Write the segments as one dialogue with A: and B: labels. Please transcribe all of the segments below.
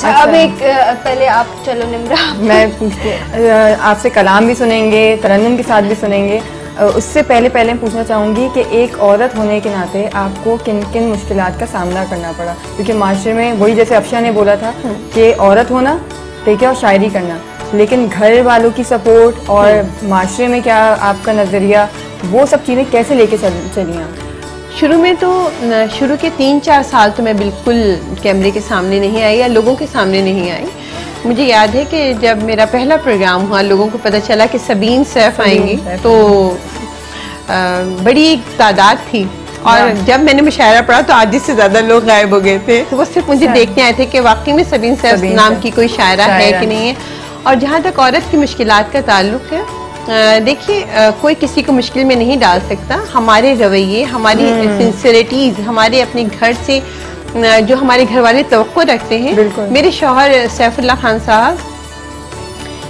A: अच्छा अब एक पहले आप चलो निम्रा
B: मैं पूछती आपसे कलाम भी सुनेंगे, तरन्नुम के साथ भी सुनेंगे। उससे पहले मैं पूछना चाहूँगी कि एक औरत होने के नाते आपको किन किन मुश्किलात का सामना करना पड़ा, क्योंकि माशरे में वही जैसे अफशा ने बोला था कि औरत होना ठीक है और शायरी करना, लेकिन घर वालों की सपोर्ट और माशरे में क्या आपका नज़रिया, वो सब चीज़ें कैसे लेके चली आप?
C: शुरू में तो शुरू के 3-4 साल तो मैं बिल्कुल कैमरे के सामने नहीं आई या लोगों के सामने नहीं आई। मुझे याद है कि जब मेरा पहला प्रोग्राम हुआ, लोगों को पता चला कि सबीन सैफ आएंगी, तो बड़ी एक तादाद थी और जब मैंने मुशायरा पढ़ा तो आधी से ज़्यादा लोग गायब हो गए थे। तो वो सिर्फ मुझे देखने आए थे कि वाकई में सबीन सैफ नाम की कोई शायरा है कि नहीं है। और जहाँ तक औरत की मुश्किलात का ताल्लुक है, देखिए कोई किसी को मुश्किल में नहीं डाल सकता। हमारे रवैये, हमारी सिंसियरिटीज़, हमारे अपने घर से जो हमारे घर वाले तवक्को रखते हैं। मेरे शौहर सैफुल्लाह खान साहब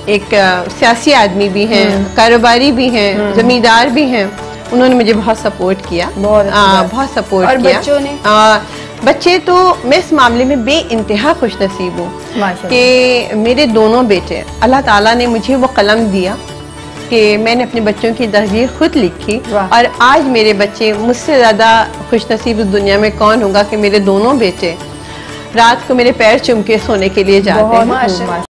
C: एक सियासी आदमी भी हैं, कारोबारी भी हैं, जमींदार भी हैं। उन्होंने मुझे बहुत सपोर्ट किया, बहुत सपोर्ट
A: और
C: किया।
A: बच्चों ने
C: बच्चे तो मैं इस मामले में बेइंतहा खुश नसीब हूँ कि मेरे दोनों बेटे, अल्लाह ताला ने मुझे वो कलम दिया कि मैंने अपने बच्चों की तस्वीर खुद लिखी और आज मेरे बच्चे, मुझसे ज़्यादा खुश नसीब इस दुनिया में कौन होगा कि मेरे दोनों बेटे रात को मेरे पैर चूम के सोने के लिए जाते हैं।